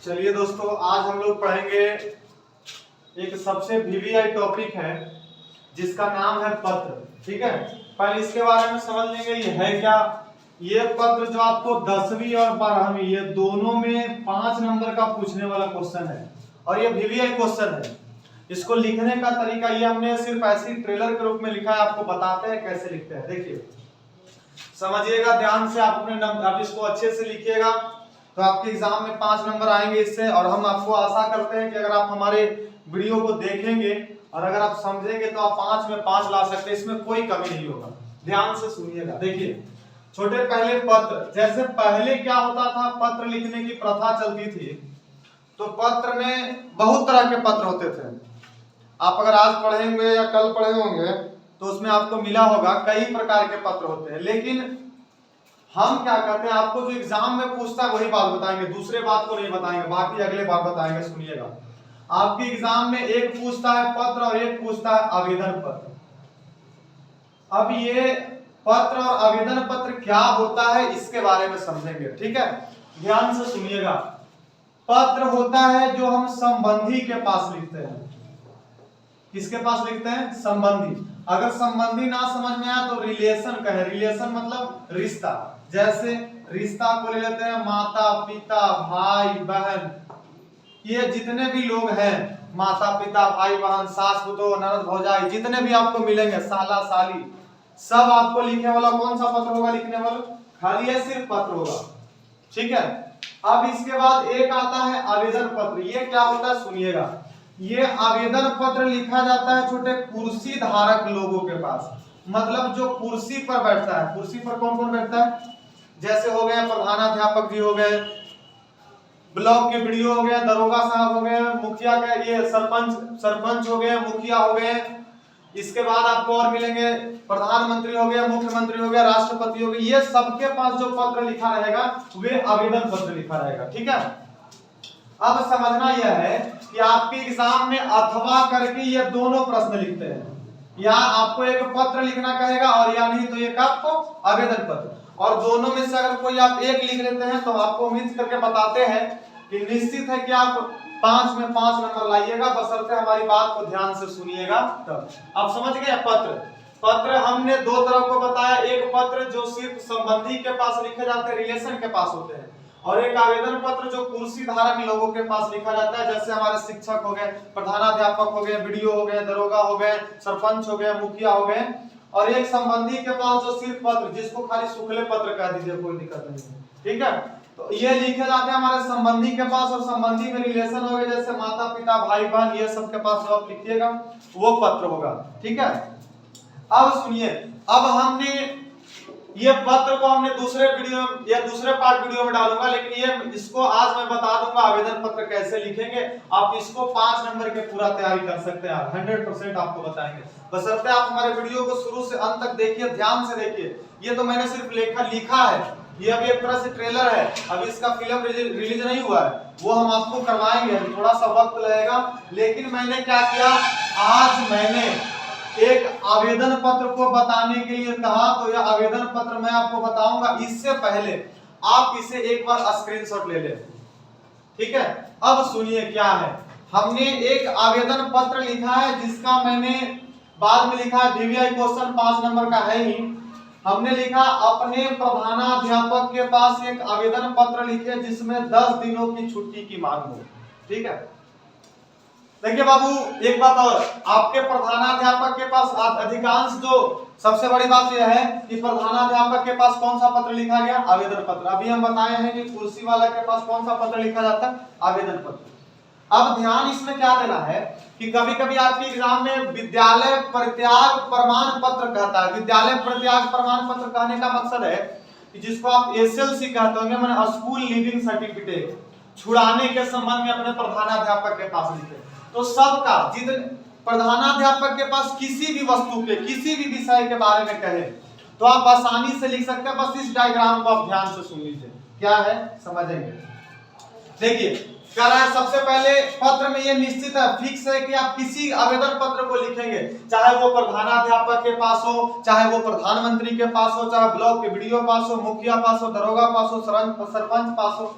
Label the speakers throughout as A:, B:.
A: चलिए दोस्तों, आज हम लोग पढ़ेंगे एक सबसे वीवीआई टॉपिक है जिसका नाम है पत्र। ठीक है, पहले इसके बारे में समझ लेंगे ये है क्या। ये पत्र जो आपको 10वीं और 12वीं ये दोनों में 5 नंबर का पूछने वाला क्वेश्चन है और ये वीवीआई क्वेश्चन है। इसको लिखने का तरीका ये हमने सिर्फ ऐसे ट्रेलर के रूप में लिखा है, आपको बताते हैं कैसे लिखते हैं। देखिए समझिएगा ध्यान से, आप अपने आप इसको अच्छे से लिखिएगा तो आपके एग्जाम में 5 नंबर आएंगे इससे। और हम आपको आशा करते हैं कि अगर आप हमारे वीडियो को देखेंगे और अगर आप समझेंगे तो आप 5 में 5 ला सकते हैं, इसमें कोई कमी नहीं होगा। ध्यान से सुनिएगा। देखिए छोटे पहले पत्र, जैसे पहले क्या होता था, पत्र लिखने की प्रथा चलती थी तो पत्र में बहुत तरह के पत्र होते थे। आप अगर आज पढ़ेंगे या कल पढ़े होंगे तो उसमें आपको मिला होगा कई प्रकार के पत्र होते हैं। लेकिन हम क्या कहते हैं, आपको जो एग्जाम में पूछता है वही बात बताएंगे, दूसरे बात को नहीं बताएंगे, बाकी अगले बात बताएंगे। सुनिएगा, आपके एग्जाम में एक पूछता है पत्र और एक पूछता है आवेदन पत्र। अब ये पत्र और आवेदन पत्र क्या होता है इसके बारे में समझेंगे। ठीक है, ध्यान से सुनिएगा। पत्र होता है जो हम संबंधी के पास लिखते हैं। किसके पास लिखते हैं? संबंधी। अगर संबंधी ना समझ में आया तो रिलेशन कहे। रिलेशन मतलब रिश्ता। जैसे रिश्ता को ले लेते हैं माता पिता भाई बहन, ये जितने भी लोग हैं, माता पिता भाई बहन सास पुतोह ननद भौजाई जितने भी आपको मिलेंगे, साला साली, सब आपको लिखने वाला कौन सा पत्र होगा? लिखने वाला खाली है सिर्फ पत्र होगा। ठीक है, अब इसके बाद एक आता है आवेदन पत्र। ये क्या होता है सुनिएगा। ये आवेदन पत्र लिखा जाता है छोटे कुर्सी धारक लोगों के पास, मतलब जो कुर्सी पर बैठता है। कुर्सी पर कौन कौन बैठता है? जैसे हो गए प्रधानाध्यापक जी हो गए, ब्लॉक के बीडीओ हो गए, दरोगा साहब हो गए, मुखिया के ये सरपंच हो गए, मुखिया हो गए। इसके बाद आपको और मिलेंगे प्रधानमंत्री हो गए, मुख्यमंत्री हो गया, राष्ट्रपति हो गए। ये सबके पास जो पत्र लिखा रहेगा वे आवेदन पत्र लिखा रहेगा। ठीक है, अब समझना यह है कि आपके एग्जाम में अथवा करके ये दोनों प्रश्न लिखते हैं। या आपको एक पत्र लिखना कहेगा और या नहीं तो एक आपको आवेदन पत्र। और दोनों में से अगर कोई आप एक लिख लेते हैं तो आपको उम्मीद करके बताते हैं कि निश्चित है कि आप 5 में 5 नंबर लाइएगा, बशर्ते हमारी बात को ध्यान से सुनिएगा। तब आप समझ गए। पत्र हमने दो तरह को बताया। एक पत्र जो सिर्फ संबंधी के पास लिखे जाते हैं, रिलेशन के पास होते हैं, और एक आवेदन पत्र जो कुर्सी धारक लोगों के पास लिखा जाता है। जैसे हमारे शिक्षक हो गए, प्रधानाध्यापक हो गए, बीडीओ हो गए, दरोगा हो गए, सरपंच हो गए, मुखिया हो गए। और एक संबंधी के पास जो सिर्फ पत्र, जिसको खाली शुक्ले पत्र कह दीजिए, कोई दिक्कत नहीं है। ठीक है, तो ये लिखे जाते हैं हमारे संबंधी के पास। और संबंधी में रिलेशन हो गए जैसे माता पिता भाई बहन, ये सब के पास जो आप लिखिएगा वो पत्र होगा। ठीक है, अब सुनिए। अब हमने ये पत्र को हमने दूसरे वीडियो या दूसरे पार्ट वीडियो में डालूंगा, लेकिन ये इसको आज मैं बता दूंगा आवेदन पत्र कैसे लिखेंगे। आप इसको 5 नंबर के पूरा तैयारी कर सकते हैं, 100% आपको बताएंगे, बशर्ते आप हमारे वीडियो को शुरू से अंत तक देखिए, ध्यान से देखिए। ये तो मैंने सिर्फ लिखा है, ये अभी एक तरह से ट्रेलर है, अभी इसका फिल्म रिलीज नहीं हुआ है, वो हम आपको करवाएंगे, थोड़ा सा वक्त लगेगा। लेकिन मैंने क्या किया, आज मैंने एक आवेदन पत्र को बताने के लिए कहा, तो यह आवेदन पत्र मैं आपको बताऊंगा। इससे पहले आप इसे एक बार स्क्रीनशॉट ले लें। ठीक है, अब सुनिए क्या है। हमने एक आवेदन पत्र लिखा है जिसका मैंने बाद में लिखा है वीवीआई क्वेश्चन 5 नंबर का है ही। हमने लिखा अपने प्रधानाध्यापक के पास एक आवेदन पत्र लिखे जिसमें 10 दिनों की छुट्टी की मांग हो। ठीक है, देखिए बाबू एक बात और, आपके प्रधानाध्यापक के पास अधिकांश, जो सबसे बड़ी बात यह है कि प्रधानाध्यापक के पास कौन सा पत्र लिखा गया? आवेदन पत्र। अभी हम बताए हैं कि कुर्सी वाला के पास कौन सा पत्र लिखा जाता है? आवेदन पत्र। अब ध्यान इसमें क्या देना है कि कभी कभी आपके एग्जाम में विद्यालय प्रत्याग प्रमाण पत्र कहता है। विद्यालय प्रत्याग प्रमाण पत्र कहने का मकसद है कि जिसको आप एसएलसी कहते होंगे, मैंने स्कूल लिविंग सर्टिफिकेट, छुड़ाने के संबंध में अपने प्रधानाध्यापक के पास लिखे। तो सबका जितने प्रधानाध्यापक के पास किसी भी वस्तु के, किसी भी विषय के बारे में कहे तो आप आसानी से लिख सकते हैं। बस इस डायग्राम को आप ध्यान से सुन लीजिए, क्या है समझेंगे। देखिए क्या रहा है, सबसे पहले पत्र में ये निश्चित है, फिक्स है कि आप किसी आवेदन पत्र को लिखेंगे, चाहे वो प्रधानाध्यापक के पास हो, चाहे वो प्रधानमंत्री के पास हो, चाहे ब्लॉक के बीडीओ पास हो, मुखिया पास हो, दरोगा पास हो, सरपंच पास हो,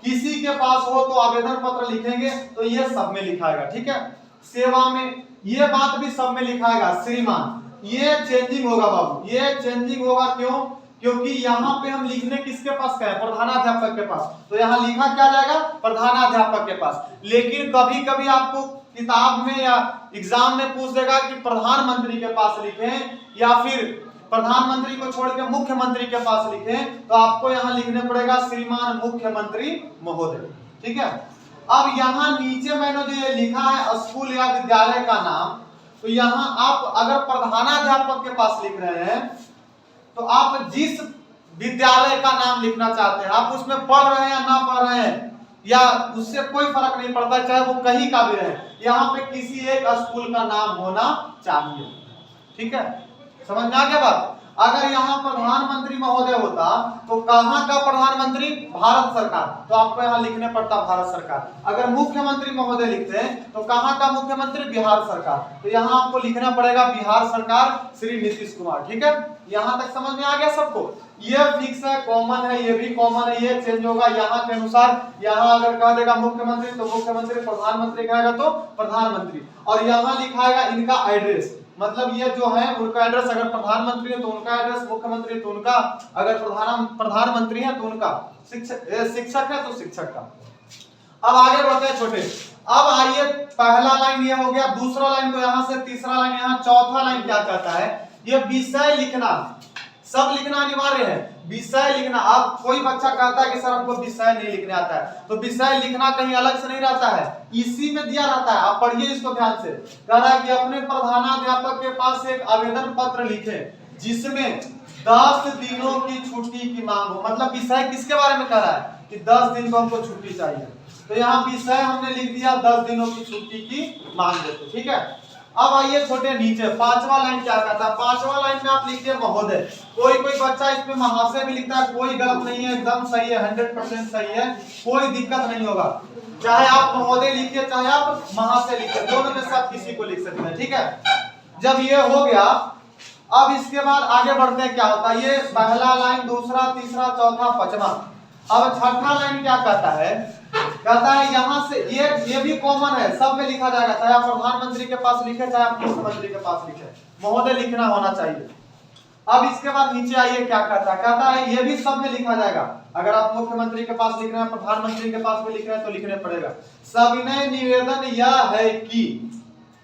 A: किसी के पास हो तो आवेदन पत्र लिखेंगे तो ये सब में लिखाएगा, ठीक है। सेवा में ये बात भी सब में लिखाएगा श्रीमान, ये चेंजिंग होगा बाबू, ये चेंजिंग होगा क्यों? क्योंकि यहाँ पे हम लिखने किसके पास गए? प्रधानाध्यापक के पास, तो यहाँ लिखा क्या जाएगा? प्रधानाध्यापक के पास। लेकिन कभी कभी आपको किताब में या एग्जाम में पूछ देगा कि प्रधानमंत्री के पास लिखें या फिर प्रधानमंत्री को छोड़ के मुख्यमंत्री के पास लिखें, तो आपको यहाँ लिखने पड़ेगा श्रीमान मुख्यमंत्री महोदय, ठीक है। अब यहाँ नीचे मैंने जो ये लिखा है स्कूल या विद्यालय का नाम, तो यहाँ आप अगर प्रधानाध्यापक के पास लिख रहे हैं तो आप जिस विद्यालय का नाम लिखना चाहते हैं, आप उसमें पढ़ रहे हैं या ना पढ़ रहे हैं या उससे कोई फर्क नहीं पड़ता, चाहे वो कहीं का भी रहे, यहाँ पे किसी एक स्कूल का नाम होना चाहिए, ठीक है। समझ में आ गया बात? अगर यहाँ प्रधानमंत्री महोदय होता तो कहाँ का प्रधानमंत्री? भारत सरकार, तो आपको यहाँ लिखने पड़ता भारत सरकार। अगर मुख्यमंत्री महोदय लिखते हैं तो कहाँ का मुख्यमंत्री? बिहार सरकार, तो यहाँ आपको लिखना पड़ेगा बिहार सरकार श्री नीतीश कुमार, ठीक है। यहाँ तक समझ में आ गया सबको? ये फिक्स है, कॉमन है, ये भी कॉमन है, ये चेंज होगा यहाँ के अनुसार। यहाँ अगर कह देगा मुख्यमंत्री तो मुख्यमंत्री, प्रधानमंत्री कहेगा तो प्रधानमंत्री, और यहाँ लिखाएगा इनका एड्रेस, मतलब ये जो है उनका एड्रेस, अगर प्रधानमंत्री है तो उनका एड्रेस, मुख्यमंत्री है तो उनका, अगर प्रधानमंत्री है तो उनका, शिक्षक है तो शिक्षक का। अब आगे बढ़ते हैं छोटे। अब आइए, पहला लाइन ये हो गया, दूसरा लाइन को यहाँ से तीसरा लाइन, यहाँ चौथा लाइन क्या कहता है? ये विषय लिखना, सब लिखना अनिवार्य है, विषय लिखना। अब कोई बच्चा कहता है कि सर हमको विषय नहीं लिखने आता है, तो विषय लिखना कहीं अलग से नहीं रहता है, इसी में दिया रहता है। आप पढ़िए इसको ध्यान से। कह रहा है कि अपने प्रधानाध्यापक के पास एक आवेदन पत्र लिखे जिसमें 10 दिनों की छुट्टी की मांग हो। मतलब विषय किसके बारे में कह रहा है? कि 10 दिन को हमको छुट्टी चाहिए, तो यहाँ विषय हमने लिख दिया 10 दिनों की छुट्टी की मांग देते, ठीक है। अब आइए छोटे नीचे, पांचवा लाइन क्या कहता है? पांचवा लाइन में आप लिखिए महोदय। कोई बच्चा इसमें महाशय भी लिखता है, कोई गलत नहीं है, एकदम सही है, 100% सही है, कोई दिक्कत नहीं होगा। चाहे आप महोदय लिखिए चाहे आप महाशय लिखिए, दोनों में सब किसी को लिख सकते हैं, ठीक है। जब ये हो गया, अब इसके बाद आगे बढ़ते हैं, क्या होता है? ये पहला लाइन, दूसरा, तीसरा, चौथा, पांचवा। अब छठा लाइन क्या कहता है? कहता है यहाँ से ये भी कॉमन है, सब में लिखा जाएगा, चाहे आप प्रधानमंत्री के पास लिखे चाहे आप मुख्यमंत्री के पास लिखे, महोदय लिखना होना चाहिए। अब इसके बाद नीचे आइए, क्या कहता है? कहता है ये भी सब में लिखा जाएगा, अगर आप मुख्यमंत्री के पास लिख रहे हैं, प्रधानमंत्री के पास भी लिख रहे हैं तो लिखने पड़ेगा। सविनय निवेदन यह है कि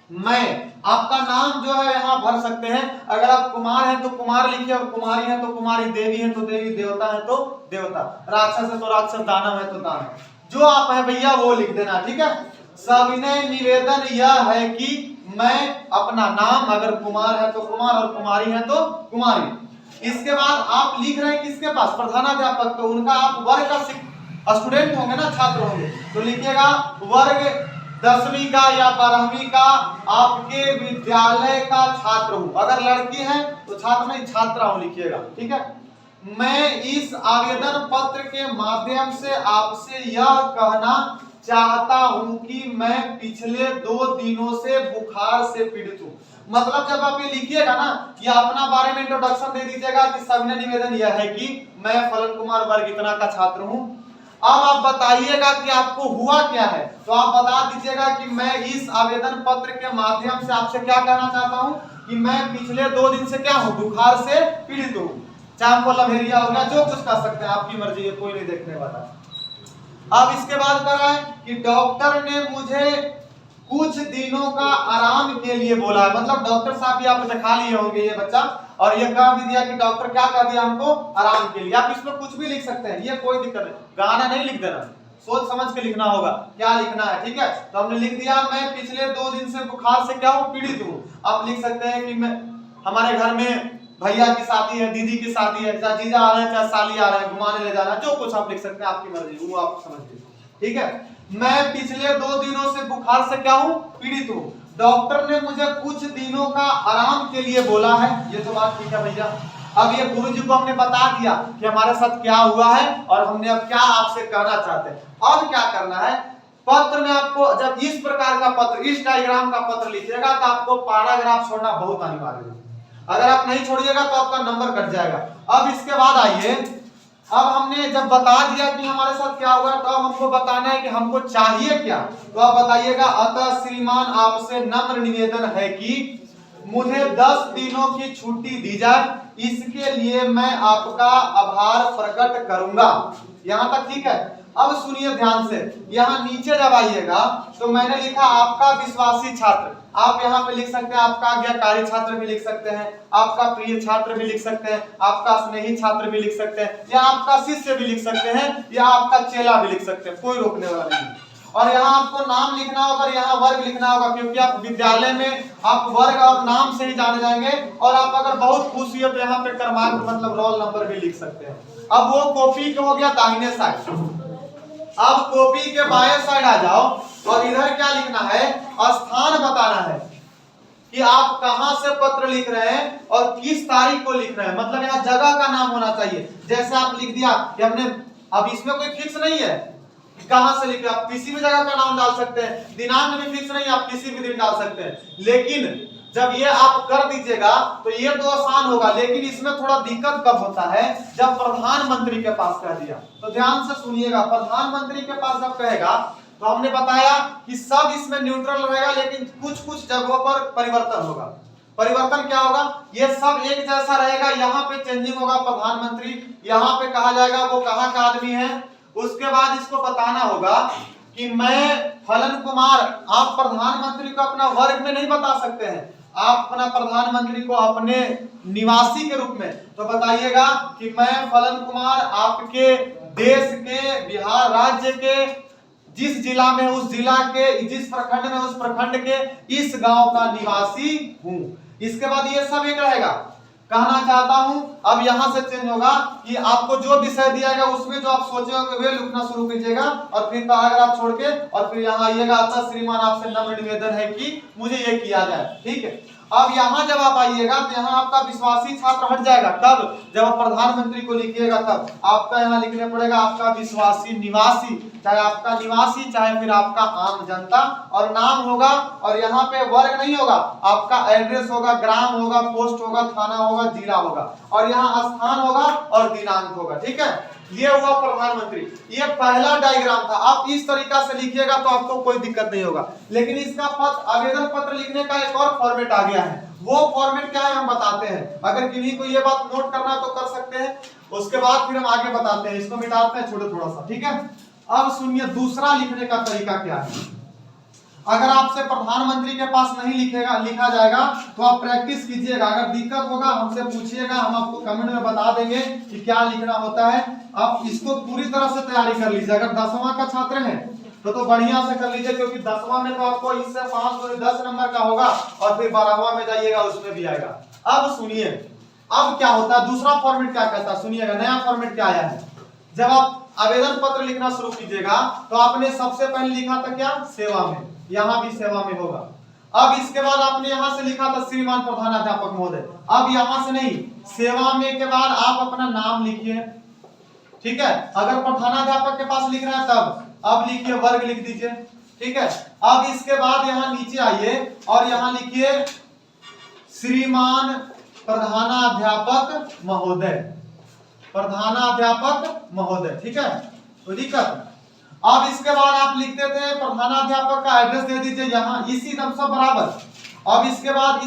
A: मैं, आपका नाम जो है यहाँ भर सकते हैं, अगर आप कुमार हैं तो कुमार लिखिए, और कुमारी है तो कुमारी, देवी है तो देवी, देवता है तो देवता, राक्षस है तो राक्षस, दानव है तो दानव, जो आप है भैया वो लिख देना, ठीक है। सविनय निवेदन यह है कि मैं अपना नाम, अगर कुमार है तो कुमार और कुमारी है तो कुमारी। इसके बाद आप लिख रहे हैं किसके पास? प्रधानाध्यापक, तो उनका आप वर्ग का स्टूडेंट होंगे ना, छात्र होंगे, तो लिखिएगा वर्ग 10वीं का या 12वीं का आपके विद्यालय का छात्र हूं। अगर लड़की है तो छात्र नहीं, छात्रा हूं लिखिएगा, ठीक है। मैं इस आवेदन पत्र के माध्यम से आपसे यह कहना चाहता हूं कि मैं पिछले 2 दिनों से बुखार से पीड़ित हूं। मतलब जब आप ये लिखिएगा ना, ये अपना बारे में इंट्रोडक्शन दे दीजिएगा कि सविनय निवेदन यह है कि मैं फलन कुमार वर्ग इतना का छात्र हूं। अब आप बताइएगा कि आपको हुआ क्या है, तो आप बता दीजिएगा कि मैं इस आवेदन पत्र के माध्यम से आपसे क्या कहना चाहता हूं कि मैं पिछले 2 दिन से क्या हूं? बुखार से पीड़ित हूं। चाहे हमको लभेरिया हो गया, जो कुछ कर सकते हैं, आपकी मर्जी है, कोई नहीं देखने वाला। अब इसके बाद कह रहा है कि डॉक्टर ने मुझे कुछ दिनों का आराम के लिए बोला है। मतलब डॉक्टर साहब भी आप दिखा लिए होंगे ये बच्चा, और ये कह भी दिया कि डॉक्टर क्या कह दिया हमको? आराम के लिए। आप इसमें कुछ भी लिख सकते हैं, ये कोई दिक्कत नहीं, गाना नहीं लिख देना, सोच समझ के लिखना होगा क्या लिखना है, ठीक है। तो हमने लिख दिया मैं पिछले 2 दिन से बुखार से क्या हूँ? पीड़ित हूँ। आप लिख सकते हैं कि मैं, हमारे घर में भैया की शादी है, दीदी की शादी है, चाहे जीजा आ रहे हैं चाहे साली आ रहे हैं, घुमाने ले जाना, जो कुछ आप लिख सकते हैं, आपकी मर्जी, वो आप समझ लीजिए, ठीक है। मैं पिछले 2 दिनों से बुखार से क्या हूँ? पीड़ित हूँ। डॉक्टर ने मुझे कुछ दिनों का आराम के लिए बोला है। ये तो बात ठीक है भैया। अब ये गुरुजी को हमने बता दिया कि हमारे साथ क्या हुआ है और हमने अब क्या आपसे कहना चाहते हैं। अब क्या करना है? पत्र में आपको जब इस प्रकार का पत्र, इस डायग्राम का पत्र लिखिएगा तो आपको पैराग्राफ छोड़ना बहुत अनिवार्य है। अगर आप नहीं छोड़िएगा तो आपका नंबर कट जाएगा। अब इसके बाद आइए, अब हमने जब बता दिया कि हमारे साथ क्या हुआ, तो अब हमको बताना है कि हमको चाहिए क्या। तो आप बताइएगा, अतः श्रीमान आपसे नम्र निवेदन है कि मुझे 10 दिनों की छुट्टी दी जाए, इसके लिए मैं आपका आभार प्रकट करूंगा। यहां तक ठीक है। अब सुनिए ध्यान से, यहाँ नीचे जब आइएगा तो मैंने लिखा आपका विश्वासी छात्र, आप यहाँ पे लिख सकते हैं आपका आज्ञाकारी छात्र भी लिख सकते हैं, आपका प्रिय छात्र भी लिख सकते हैं, आपका स्नेही छात्र भी लिख सकते हैं, या आपका शिष्य भी लिख सकते हैं, या आपका चेला भी लिख सकते हैं, कोई रोकने वाला नहीं। और यहाँ आपको नाम लिखना होगा और यहाँ वर्ग लिखना होगा, क्योंकि आप विद्यालय में आप वर्ग और नाम से ही जाने जाएंगे। और आप अगर बहुत खुश हुए तो यहाँ पे क्रमांक मतलब रोल नंबर भी लिख सकते हैं। अब वो कॉपी हो गया दाहिने साइड। अब कॉपी के बाएं साइड आ जाओ और इधर क्या लिखना है, स्थान बताना है कि आप कहां से पत्र लिख रहे हैं और किस तारीख को लिख रहे हैं। मतलब यहाँ जगह का नाम होना चाहिए। जैसे आप लिख दिया कि हमने, अब इसमें कोई फिक्स नहीं है कहां से लिख रहे, आप किसी भी जगह का नाम डाल सकते हैं, दिनांक भी फिक्स नहीं, आप किसी भी दिन डाल सकते हैं। लेकिन जब ये आप कर दीजिएगा तो ये तो आसान होगा, लेकिन इसमें थोड़ा दिक्कत कब होता है, जब प्रधानमंत्री के पास कह दिया। तो ध्यान से सुनिएगा, प्रधानमंत्री के पास जब कहेगा तो हमने बताया कि सब इसमें न्यूट्रल रहेगा, लेकिन कुछ कुछ जगहों पर परिवर्तन होगा। परिवर्तन क्या होगा, ये सब एक जैसा रहेगा, यहाँ पे चेंजिंग होगा प्रधानमंत्री, यहाँ पे कहा जाएगा वो कहाँ का आदमी है। उसके बाद इसको बताना होगा कि मैं फलन कुमार, आप प्रधानमंत्री को अपना वर्ग में नहीं बता सकते हैं, आप अपना प्रधानमंत्री को अपने निवासी के रूप में। तो बताइएगा कि मैं फलन कुमार आपके देश के, बिहार राज्य के जिस जिला में उस जिला के, जिस प्रखंड में उस प्रखंड के इस गांव का निवासी हूं। इसके बाद ये सब एक रहेगा, कहना चाहता हूं। अब यहां से चेंज होगा कि आपको जो विषय दिया गया उसमें जो आप सोचे होंगे वे लिखना शुरू कीजिएगा, और फिर पैराग्राफ छोड़ के और फिर यहाँ आइएगा, अतः श्रीमान आपसे नम्र निवेदन है कि मुझे ये किया जाए। ठीक है। अब यहाँ जब आप आइएगा तो यहाँ आपका विश्वासी छात्र हट जाएगा। कब, जब आप प्रधानमंत्री को लिखिएगा तब आपका यहाँ लिखने पड़ेगा आपका विश्वासी निवासी, चाहे आपका निवासी चाहे फिर आपका आम जनता, और नाम होगा। और यहाँ पे वर्ग नहीं होगा, आपका एड्रेस होगा, ग्राम होगा, पोस्ट होगा, थाना होगा, जिला होगा, और यहाँ स्थान होगा और दिनांक होगा। ठीक है, ये हुआ प्रधानमंत्री। ये पहला डायग्राम था। आप इस तरीका से लिखिएगा तो आपको कोई दिक्कत नहीं होगा। लेकिन इसका आवेदन पत्र लिखने का एक और फॉर्मेट आ गया है। वो फॉर्मेट क्या है हम बताते हैं, अगर किसी को ये बात नोट करना तो कर सकते हैं, उसके बाद फिर हम आगे बताते हैं। इसको मिटाते हैं छोटे थोड़ा सा। ठीक है, अब सुनिए दूसरा लिखने का तरीका क्या है। अगर आपसे प्रधानमंत्री के पास नहीं लिखा जाएगा तो आप प्रैक्टिस कीजिएगा। अगर दिक्कत होगा हमसे पूछिएगा, हम आपको कमेंट में बता देंगे कि क्या लिखना होता है। आप इसको पूरी तरह से तैयारी कर लीजिए। अगर 10वां का छात्र है तो बढ़िया से कर लीजिए, क्योंकि 10वां में तो आपको इससे 5 दूनी 10 नंबर का होगा, और फिर 12वां में जाइएगा उसमें भी आएगा। अब सुनिए, अब क्या होता है, दूसरा फॉर्मेट क्या कहता है सुनिएगा। नया फॉर्मेट क्या आया है, जब आप आवेदन पत्र लिखना शुरू कीजिएगा तो आपने सबसे पहले लिखा था क्या, सेवा में, यहाँ भी सेवा में होगा। अब इसके बाद आपने यहाँ से लिखा था श्रीमान प्रधानाध्यापक महोदय। अब यहाँ से नहीं, सेवा में के बाद आप अपना नाम लिखिए। ठीक है, अगर प्रधानाध्यापक के पास लिख रहे हैं तब अब लिखिए वर्ग लिख दीजिए। ठीक है, अब इसके बाद यहाँ नीचे आइए और यहाँ लिखिए श्रीमान प्रधानाध्यापक महोदय, प्रधानाध्यापक महोदय। ठीक है, तो दिक्कत। अब इसके बाद आप लिखते थे प्रधानाध्यापक का एड्रेस दे दीजिए यहाँ, इसी दम सब बराबर। अब इसके बाद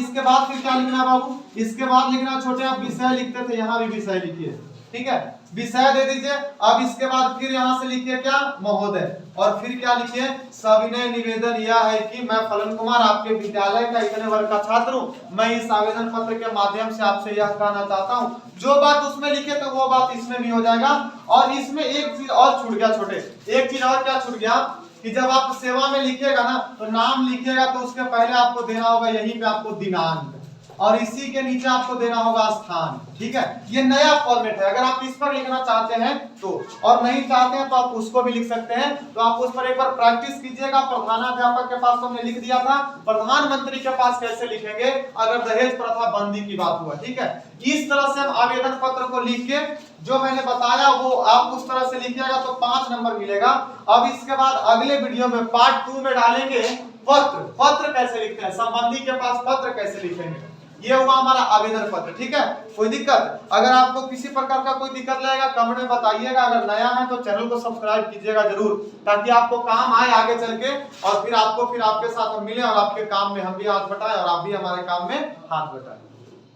A: फिर क्या लिखना है बाबू, इसके बाद लिखना छोटे आप विषय लिखते थे, यहाँ भी विषय लिखिए। ठीक है, विषय दे दीजिए। अब इसके बाद फिर यहाँ से लिखिए क्या, महोदय, और फिर क्या लिखिए, सविनय निवेदन यह है कि मैं फलन कुमार आपके विद्यालय का इतने वर्ग का छात्र हूँ। मैं इस आवेदन पत्र के माध्यम से आपसे यह कहना चाहता हूँ। जो बात उसमें लिखे तो वो बात इसमें भी हो जाएगा। और इसमें एक चीज और छूट गया छोटे, एक चीज और क्या छूट गया कि जब आप सेवा में लिखिएगा ना तो नाम लिखिएगा तो उसके पहले आपको देना होगा यहीं पे आपको दिनांक, और इसी के नीचे आपको देना होगा स्थान। ठीक है, ये नया फॉर्मेट है। अगर आप इस पर लिखना चाहते हैं तो, और नहीं चाहते हैं तो आप उसको भी लिख सकते हैं। तो आप उस पर एक बार प्रैक्टिस कीजिएगा। प्रधानाध्यापक के पास हमने लिख दिया था, प्रधानमंत्री के पास कैसे लिखेंगे अगर दहेज प्रथा बंदी की बात हुआ। ठीक है, इस तरह से हम आवेदन पत्र को लिख के जो मैंने बताया वो आप उस तरह से लिखिएगा तो 5 नंबर मिलेगा। अब इसके बाद अगले वीडियो में पार्ट 2 में डालेंगे पत्र कैसे लिखते हैं, संबंधी के पास पत्र कैसे लिखेंगे। ये हुआ हमारा आवेदन पत्र, ठीक है। कोई दिक्कत? अगर आपको किसी प्रकार का कोई दिक्कत लगेगा कमेंट में बताइएगा। अगर नया है तो चैनल को सब्सक्राइब कीजिएगा जरूर, ताकि आपको काम आए आगे चल के, और फिर आपके साथ हम मिले और आपके काम में हम भी हाथ बटाएं और आप भी हमारे काम में हाथ बटाएं।